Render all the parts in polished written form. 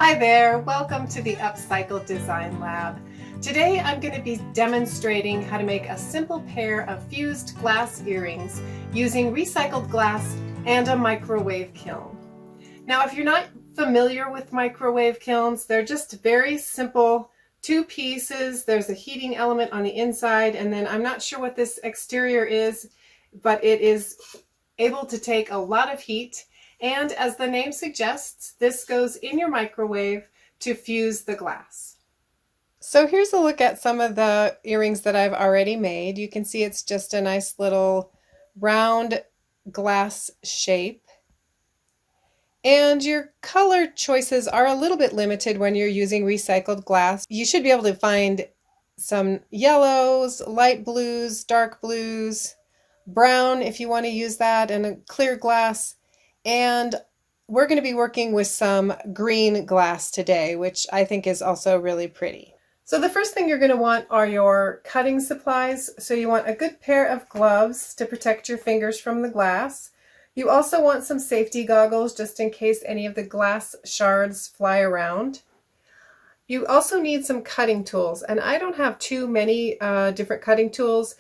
Hi there, welcome to the Upcycle Design Lab. Today I'm going to be demonstrating how to make a simple pair of fused glass earrings using recycled glass and a microwave kiln. Now if you're not familiar with microwave kilns, they're just very simple two pieces. There's a heating element on the inside, and then I'm not sure what this exterior is, but it is able to take a lot of heat. And as the name suggests, this goes in your microwave to fuse the glass. So here's a look at some of the earrings that I've already made. You can see it's just a nice little round glass shape. And your color choices are a little bit limited when you're using recycled glass. You should be able to find some yellows, light blues, dark blues, brown if you want to use that, and a clear glass. And we're going to be working with some green glass today, which I think is also really pretty. So the first thing you're going to want are your cutting supplies. So you want a good pair of gloves to protect your fingers from the glass. You also want some safety goggles just in case any of the glass shards fly around. You also need some cutting tools, and I don't have too many different cutting tools.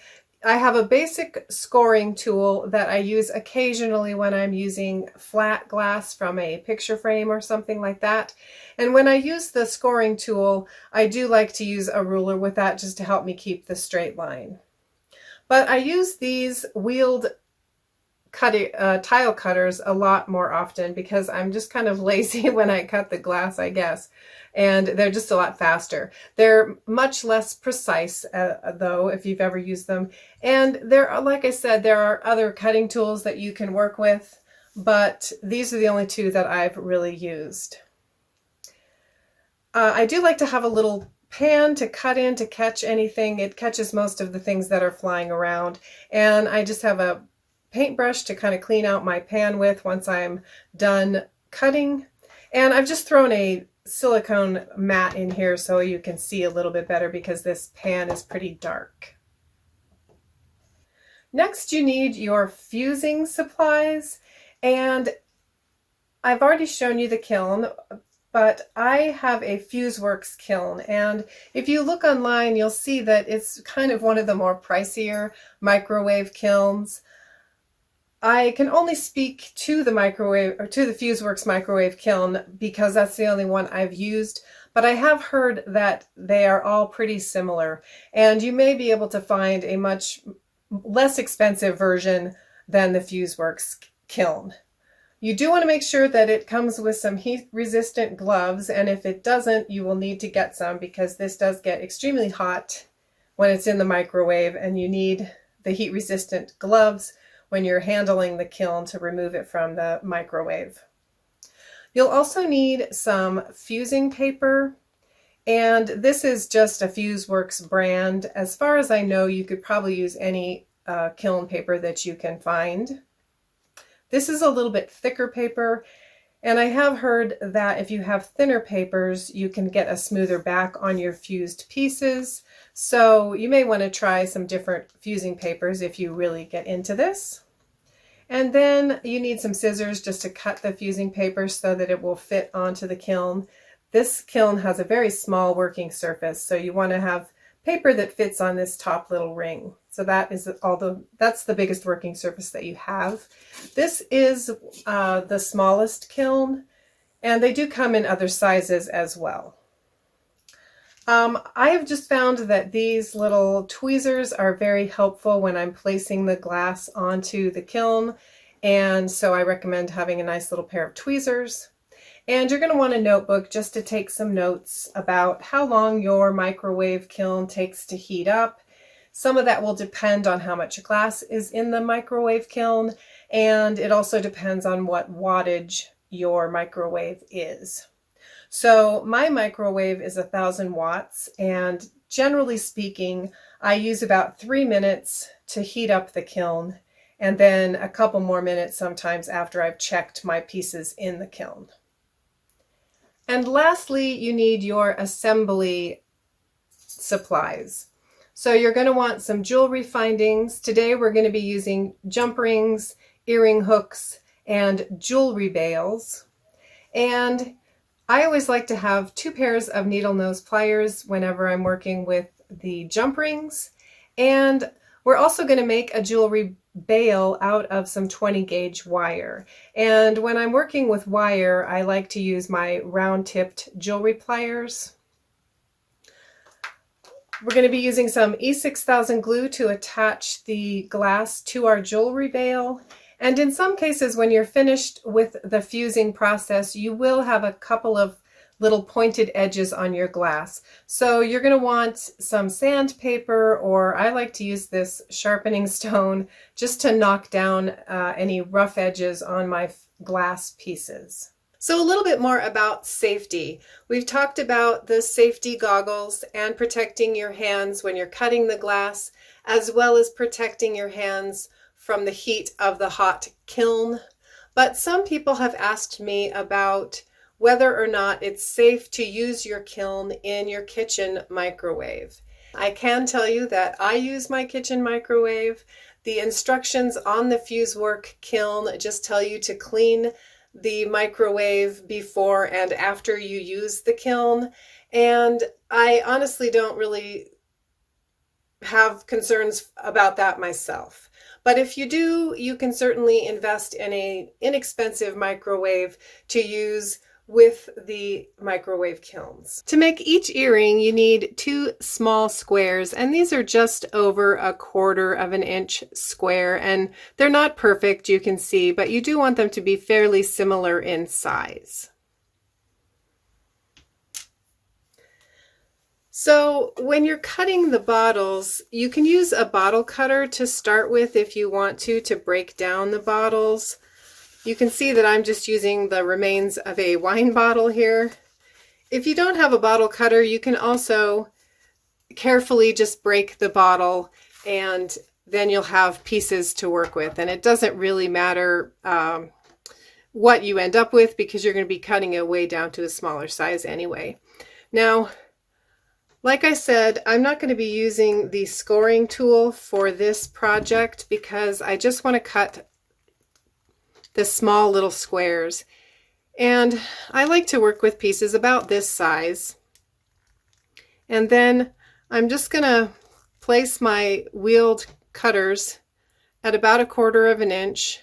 I have a basic scoring tool that I use occasionally when I'm using flat glass from a picture frame or something like that. And when I use the scoring tool, I do like to use a ruler with that just to help me keep the straight line. But I use these wheeled tile cutters a lot more often because I'm just kind of lazy when I cut the glass, I guess. And they're just a lot faster. They're much less precise, though, if you've ever used them. And there are, like I said, there are other cutting tools that you can work with, but these are the only two that I've really used. I do like to have a little pan to cut in to catch anything. It catches most of the things that are flying around. And I just have a paintbrush to kind of clean out my pan with once I'm done cutting. And I've just thrown a silicone mat in here so you can see a little bit better because this pan is pretty dark. Next, you need your fusing supplies, and I've already shown you the kiln, but I have a FuseWorks kiln, and if you look online you'll see that it's kind of one of the more pricier microwave kilns. I can only speak to the FuseWorks microwave kiln because that's the only one I've used, but I have heard that they are all pretty similar, and you may be able to find a much less expensive version than the FuseWorks kiln. You do want to make sure that it comes with some heat-resistant gloves, and if it doesn't, you will need to get some because this does get extremely hot when it's in the microwave, and you need the heat-resistant gloves when you're handling the kiln to remove it from the microwave. You'll also need some fusing paper, and this is just a FuseWorks brand. As far as I know, you could probably use any kiln paper that you can find. This is a little bit thicker paper, and I have heard that if you have thinner papers, you can get a smoother back on your fused pieces. So you may want to try some different fusing papers if you really get into this. And then you need some scissors just to cut the fusing paper so that it will fit onto the kiln. This kiln has a very small working surface, so you want to have paper that fits on this top little ring. So that's the biggest working surface that you have. This is the smallest kiln, and they do come in other sizes as well. I have just found that these little tweezers are very helpful when I'm placing the glass onto the kiln, and so I recommend having a nice little pair of tweezers. And you're going to want a notebook just to take some notes about how long your microwave kiln takes to heat up. Some of that will depend on how much glass is in the microwave kiln, and it also depends on what wattage your microwave is. So my microwave is 1,000 watts, and generally speaking, I use about 3 minutes to heat up the kiln, and then a couple more minutes sometimes after I've checked my pieces in the kiln. And lastly, you need your assembly supplies. So you're going to want some jewelry findings. Today we're going to be using jump rings, earring hooks, and jewelry bails. And I always like to have 2 pairs of needle nose pliers whenever I'm working with the jump rings. And we're also going to make a jewelry bail out of some 20 gauge wire. And when I'm working with wire, I like to use my round tipped jewelry pliers. We're going to be using some E6000 glue to attach the glass to our jewelry bail. And in some cases, when you're finished with the fusing process, you will have a couple of little pointed edges on your glass. So you're going to want some sandpaper, or I like to use this sharpening stone just to knock down any rough edges on my glass pieces. So a little bit more about safety. We've talked about the safety goggles and protecting your hands when you're cutting the glass, as well as protecting your hands from the heat of the hot kiln. But some people have asked me about whether or not it's safe to use your kiln in your kitchen microwave. I can tell you that I use my kitchen microwave. The instructions on the FuseWork kiln just tell you to clean the microwave before and after you use the kiln, and I honestly don't really have concerns about that myself. But if you do, you can certainly invest in an inexpensive microwave to use with the microwave kilns. To make each earring, you need 2 small squares, and these are just over 1/4 of an inch square, and they're not perfect, you can see, but you do want them to be fairly similar in size. So when you're cutting the bottles, you can use a bottle cutter to start with if you want to break down the bottles. You can see that I'm just using the remains of a wine bottle here. If you don't have a bottle cutter, you can also carefully just break the bottle, and then you'll have pieces to work with. And it doesn't really matter what you end up with, because you're going to be cutting it way down to a smaller size anyway. Now, like I said, I'm not going to be using the scoring tool for this project because I just want to cut the small little squares. And I like to work with pieces about this size. And then I'm just going to place my wheeled cutters at about 1/4 of an inch.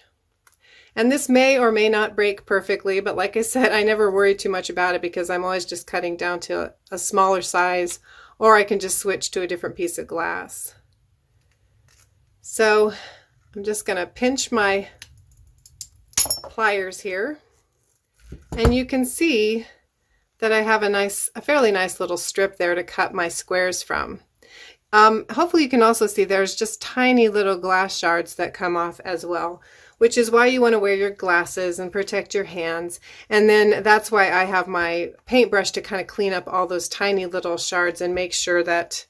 And this may or may not break perfectly, but like I said, I never worry too much about it because I'm always just cutting down to a smaller size, or I can just switch to a different piece of glass. So I'm just going to pinch my pliers here, and you can see that I have a fairly nice little strip there to cut my squares from. Hopefully you can also see there's just tiny little glass shards that come off as well, which is why you want to wear your glasses and protect your hands. And then that's why I have my paintbrush to kind of clean up all those tiny little shards and make sure that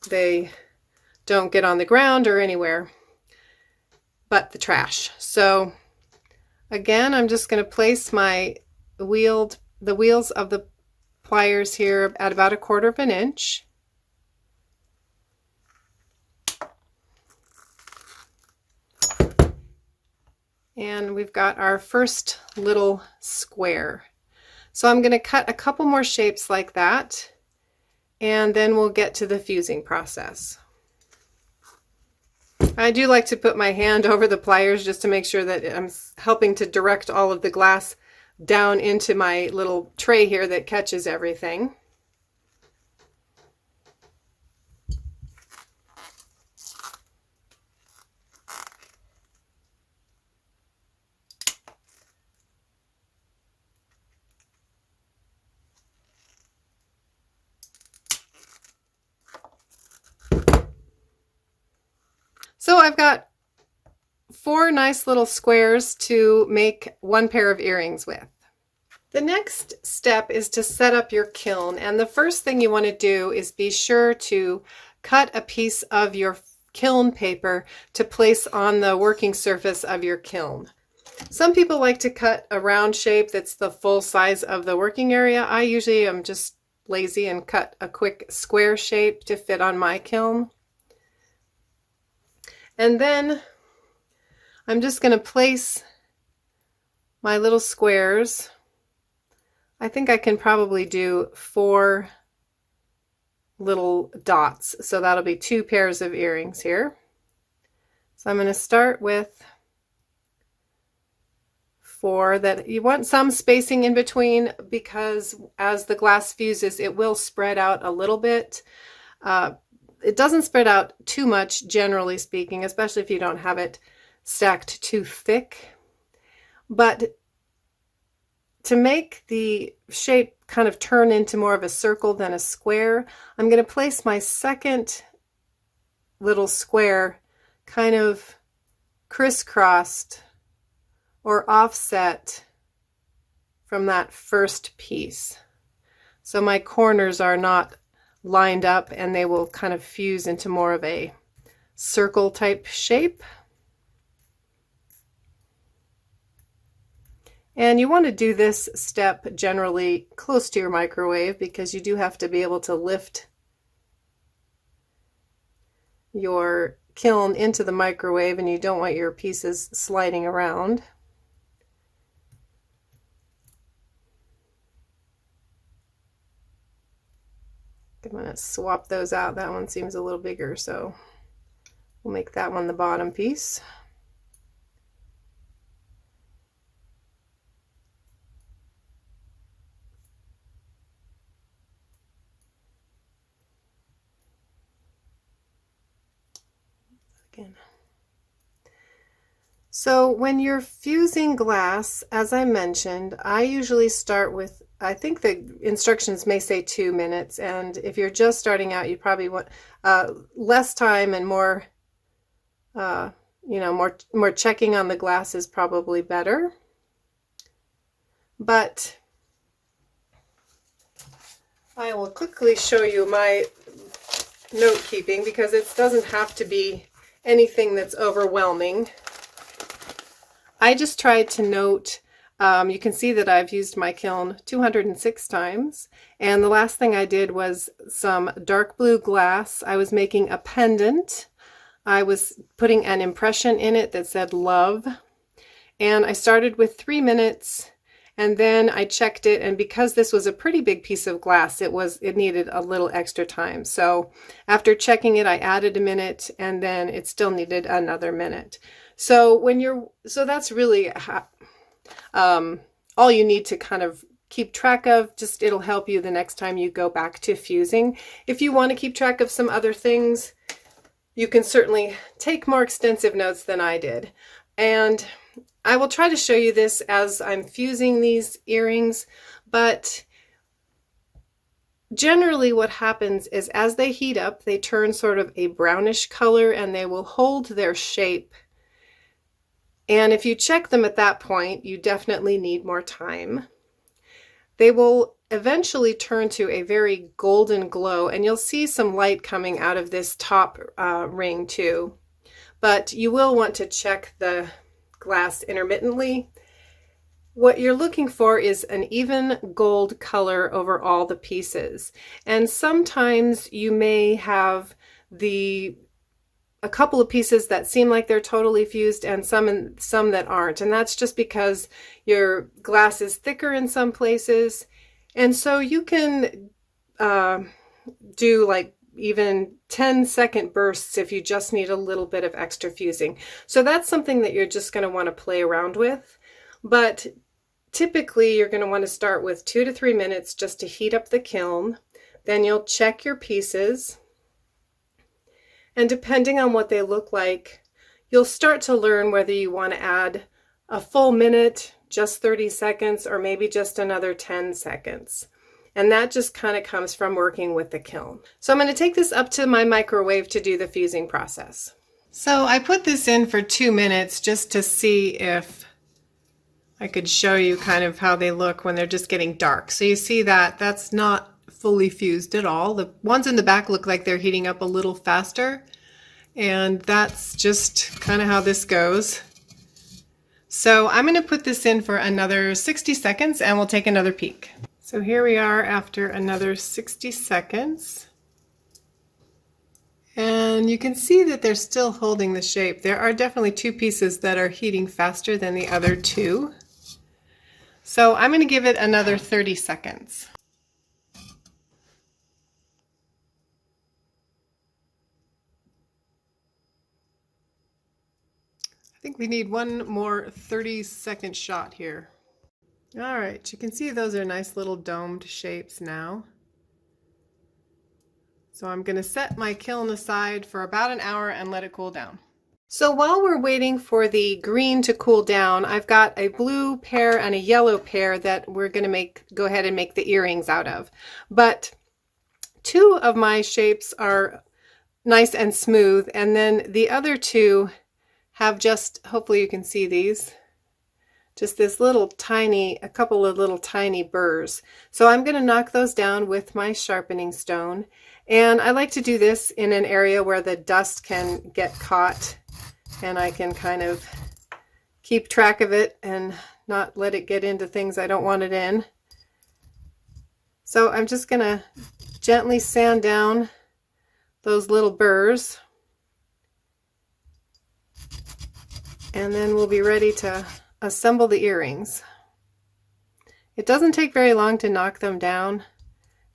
they don't get on the ground or anywhere but the trash. So again, I'm just going to place my the wheels of the pliers here at about 1/4 of an inch. And we've got our first little square. So I'm going to cut a couple more shapes like that, and then we'll get to the fusing process. I do like to put my hand over the pliers just to make sure that I'm helping to direct all of the glass down into my little tray here that catches everything. So I've got 4 nice little squares to make 1 pair of earrings with. The next step is to set up your kiln, and the first thing you want to do is be sure to cut a piece of your kiln paper to place on the working surface of your kiln. Some people like to cut a round shape that's the full size of the working area. I usually am just lazy and cut a quick square shape to fit on my kiln. And then I'm just going to place my little squares I think I can probably do 4 little dots. So that'll be 2 pairs of earrings here. So I'm going to start with 4 that you want some spacing in between, because as the glass fuses, it will spread out a little bit. It doesn't spread out too much, generally speaking, especially if you don't have it stacked too thick. But to make the shape kind of turn into more of a circle than a square, I'm going to place my second little square kind of crisscrossed or offset from that first piece. So my corners are not lined up, and they will kind of fuse into more of a circle type shape. And you want to do this step generally close to your microwave, because you do have to be able to lift your kiln into the microwave, and you don't want your pieces sliding around. I'm going to swap those out. That one seems a little bigger, so we'll make that one the bottom piece. Again. So when you're fusing glass, as I mentioned, I usually start with, I think the instructions may say 2 minutes, and if you're just starting out, you probably want less time and more, more checking on the glass is probably better. But I will quickly show you my note keeping, because it doesn't have to be anything that's overwhelming. I just tried to note, you can see that I've used my kiln 206 times, and the last thing I did was some dark blue glass. I was making a pendant. I was putting an impression in it that said love, and I started with 3 minutes, and then I checked it, and because this was a pretty big piece of glass, it needed a little extra time. So after checking it, I added a minute, and then it still needed another minute. So that's really all you need to kind of keep track of. Just it'll help you the next time you go back to fusing. If you want to keep track of some other things, you can certainly take more extensive notes than I did. And I will try to show you this as I'm fusing these earrings, but generally what happens is as they heat up, they turn sort of a brownish color, and they will hold their shape. And if you check them at that point, you definitely need more time. They will eventually turn to a very golden glow, and you'll see some light coming out of this top ring too. But you will want to check the glass intermittently. What you're looking for is an even gold color over all the pieces. And sometimes you may have a couple of pieces that seem like they're totally fused, and some that aren't. And that's just because your glass is thicker in some places. And so you can do like even 10-second bursts if you just need a little bit of extra fusing. So that's something that you're just going to want to play around with. But typically you're going to want to start with 2 to 3 minutes just to heat up the kiln. Then you'll check your pieces. And depending on what they look like, you'll start to learn whether you want to add a full minute, just 30 seconds, or maybe just another 10 seconds. And that just kind of comes from working with the kiln. So I'm going to take this up to my microwave to do the fusing process. So I put this in for 2 minutes just to see if I could show you kind of how they look when they're just getting dark. So you see that that's not fully fused at all. The ones in the back look like they're heating up a little faster, and that's just kind of how this goes. So I'm going to put this in for another 60 seconds and we'll take another peek. So here we are after another 60 seconds. And you can see that they're still holding the shape. There are definitely 2 pieces that are heating faster than the other 2. So I'm going to give it another 30 seconds. I think we need one more 30-second shot here. All right, you can see those are nice little domed shapes now. So I'm going to set my kiln aside for about an hour and let it cool down. So while we're waiting for the green to cool down, I've got a blue pear and a yellow pear that we're going to go ahead and make the earrings out of. But two of my shapes are nice and smooth, and then the other two have just, hopefully you can see these, just this little tiny, a couple of little tiny burrs. So I'm going to knock those down with my sharpening stone. And I like to do this in an area where the dust can get caught and I can kind of keep track of it and not let it get into things I don't want it in. So I'm just going to gently sand down those little burrs, and then we'll be ready to assemble the earrings. It doesn't take very long to knock them down,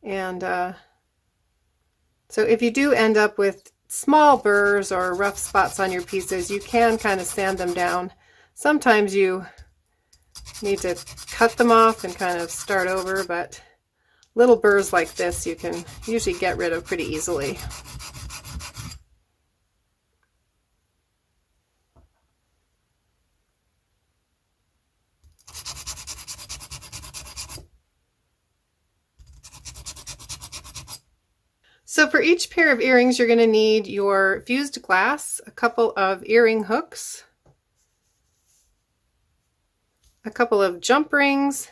and so if you do end up with small burrs or rough spots on your pieces, you can kind of sand them down. Sometimes you need to cut them off and kind of start over, but little burrs like this you can usually get rid of pretty easily. So for each pair of earrings, you're going to need your fused glass, a couple of earring hooks, a couple of jump rings,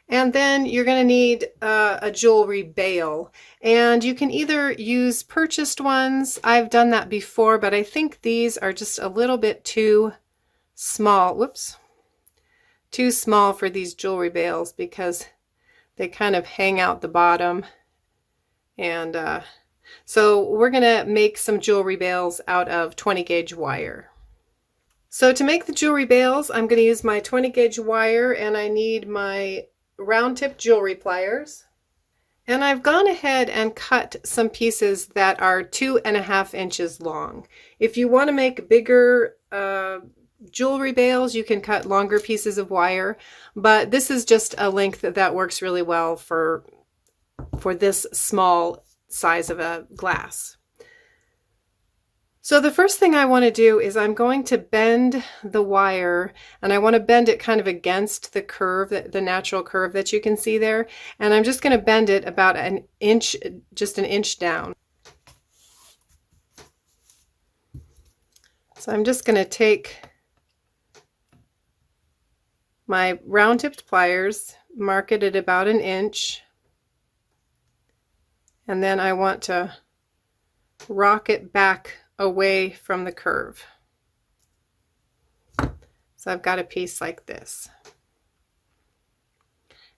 and then you're going to need a jewelry bail. And you can either use purchased ones. I've done that before, but I think these are just a little bit too small. Whoops. Too small for these jewelry bails because they kind of hang out the bottom. And so we're going to make some jewelry bails out of 20 gauge wire. So to make the jewelry bails, I'm going to use my 20 gauge wire, and I need my round tip jewelry pliers. And I've gone ahead and cut some pieces that are 2.5 inches long. If you want to make bigger jewelry bails, you can cut longer pieces of wire, but this is just a length that works really well for this small size of a glass. So the first thing I want to do is I'm going to bend the wire, and I want to bend it kind of against the curve, the natural curve that you can see there. And I'm just going to bend it about an inch, just an inch down. So I'm just going to take my round tipped pliers, mark it at about an inch, and then I want to rock it back away from the curve. So I've got a piece like this.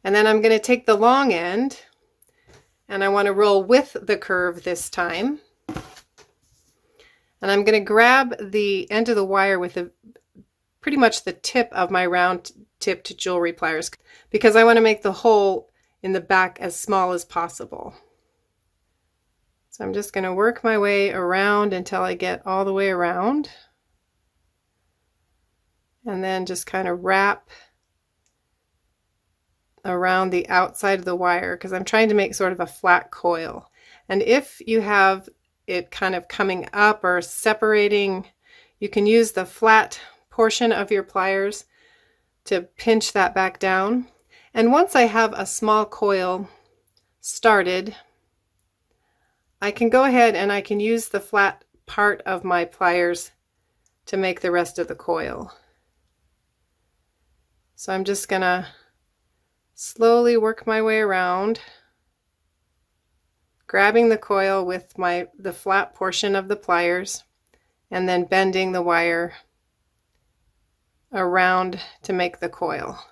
And then I'm going to take the long end, and I want to roll with the curve this time. And I'm going to grab the end of the wire with pretty much the tip of my round tipped jewelry pliers, because I want to make the hole in the back as small as possible. So I'm just going to work my way around until I get all the way around, and then just kind of wrap around the outside of the wire, because I'm trying to make sort of a flat coil. And if you have it kind of coming up or separating, you can use the flat portion of your pliers to pinch that back down. And once I have a small coil started, I can go ahead and I can use the flat part of my pliers to make the rest of the coil. So I'm just going to slowly work my way around, grabbing the coil with the flat portion of the pliers, and then bending the wire around to make the coil.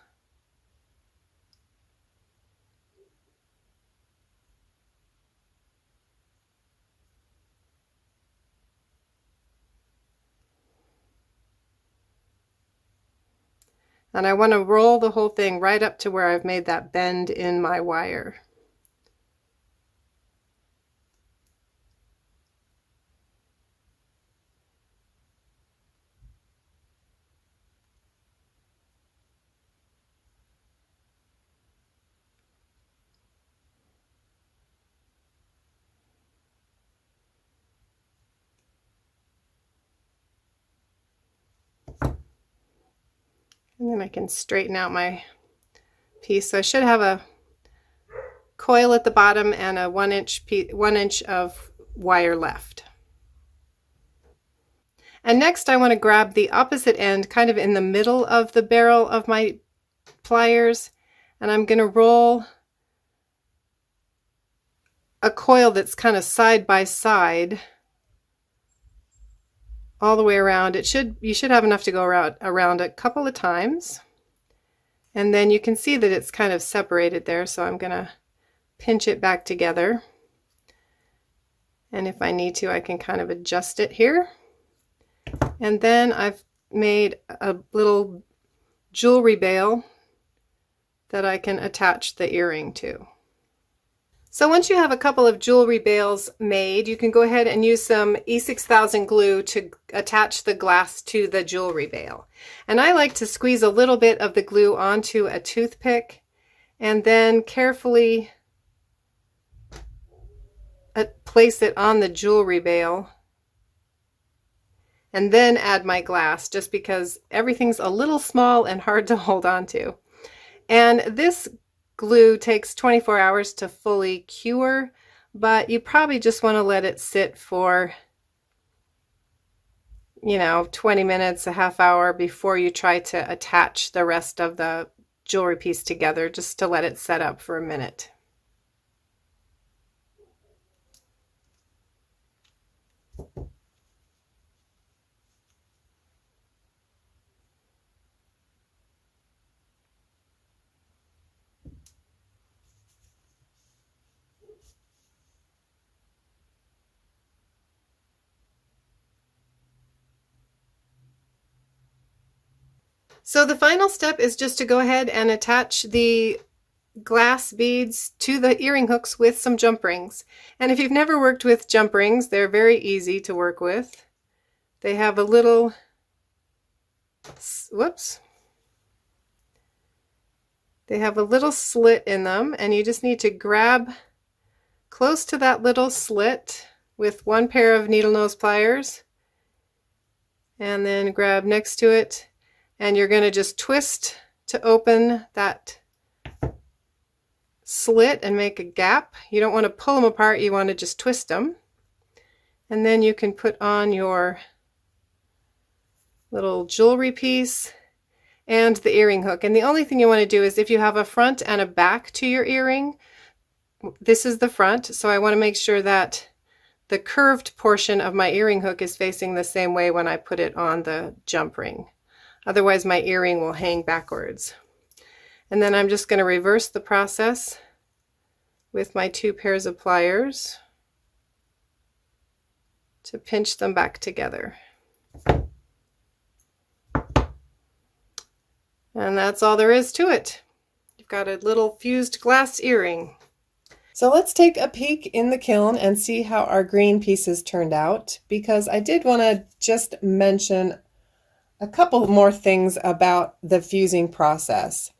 And I want to roll the whole thing right up to where I've made that bend in my wire. And then I can straighten out my piece. So I should have a coil at the bottom and a 1 inch of wire left. And next I want to grab the opposite end kind of in the middle of the barrel of my pliers, and I'm going to roll a coil that's kind of side by side all the way around. You should have enough to go around a couple of times, and then you can see that it's kind of separated there, so I'm going to pinch it back together, and if I need to I can kind of adjust it here. And then I've made a little jewelry bail that I can attach the earring to. So once you have a couple of jewelry bails made, you can go ahead and use some E6000 glue to attach the glass to the jewelry bail. And I like to squeeze a little bit of the glue onto a toothpick and then carefully place it on the jewelry bail, and then add my glass, just because everything's a little small and hard to hold on to. And this glue takes 24 hours to fully cure, but you probably just want to let it sit for, 20 minutes, a half hour before you try to attach the rest of the jewelry piece together, just to let it set up for a minute. So the final step is just to go ahead and attach the glass beads to the earring hooks with some jump rings. And if you've never worked with jump rings, they're very easy to work with. They have a little, they have a little slit in them, and you just need to grab close to that little slit with one pair of needle nose pliers, and then grab next to it, and you're going to just twist to open that slit and make a gap. You don't want to pull them apart, you want to just twist them. And then you can put on your little jewelry piece and the earring hook. And the only thing you want to do is, if you have a front and a back to your earring, this is the front, so I want to make sure that the curved portion of my earring hook is facing the same way when I put it on the jump ring. Otherwise my earring will hang backwards. And then I'm just going to reverse the process with my 2 pairs of pliers to pinch them back together. And that's all there is to it. You've got a little fused glass earring. So let's take a peek in the kiln and see how our green pieces turned out, because I did want to just mention a couple more things about the fusing process.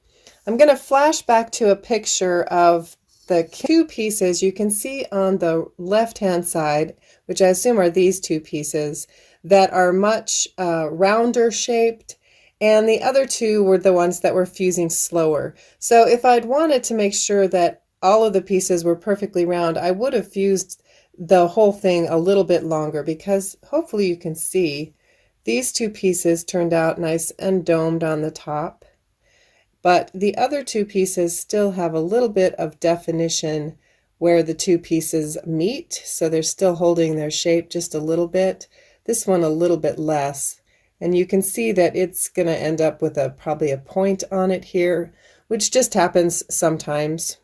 I'm going to flash back to a picture of the 2 pieces you can see on the left hand side, which I assume are these 2 pieces, that are much rounder shaped, and the other 2 were the ones that were fusing slower. So if I'd wanted to make sure that all of the pieces were perfectly round, I would have fused the whole thing a little bit longer, because hopefully you can see these 2 pieces turned out nice and domed on the top, but the other 2 pieces still have a little bit of definition where the 2 pieces meet, so they're still holding their shape just a little bit. This one a little bit less, and you can see that it's going to end up with probably a point on it here, which just happens sometimes.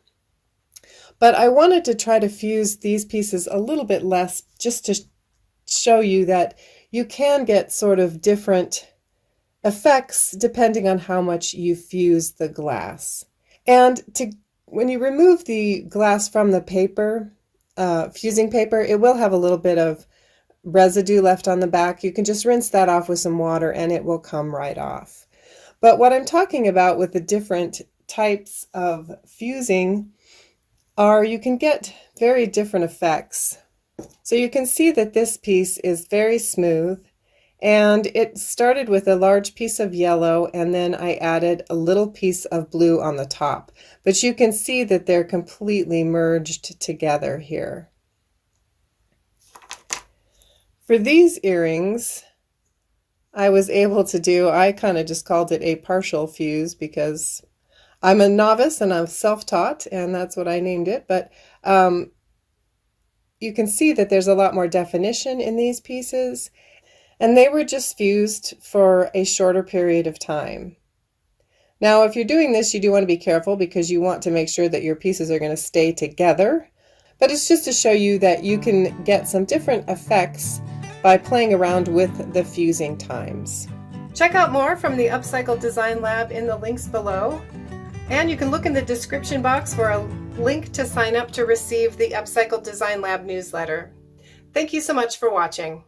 But I wanted to try to fuse these pieces a little bit less, just to show you that you can get sort of different effects depending on how much you fuse the glass. And when you remove the glass from the paper, fusing paper, it will have a little bit of residue left on the back. You can just rinse that off with some water and it will come right off. But what I'm talking about with the different types of fusing are you can get very different effects. So you can see that this piece is very smooth, and it started with a large piece of yellow and then I added a little piece of blue on the top. But you can see that they're completely merged together here. For these earrings, I was able to do, I kind of just called it a partial fuse because I'm a novice and I'm self-taught, and that's what I named it. But you can see that there's a lot more definition in these pieces, and they were just fused for a shorter period of time. Now, if you're doing this, you do want to be careful because you want to make sure that your pieces are going to stay together. But it's just to show you that you can get some different effects by playing around with the fusing times. Check out more from the Upcycle Design Lab in the links below. And you can look in the description box for a link to sign up to receive the Upcycle Design Lab newsletter. Thank you so much for watching.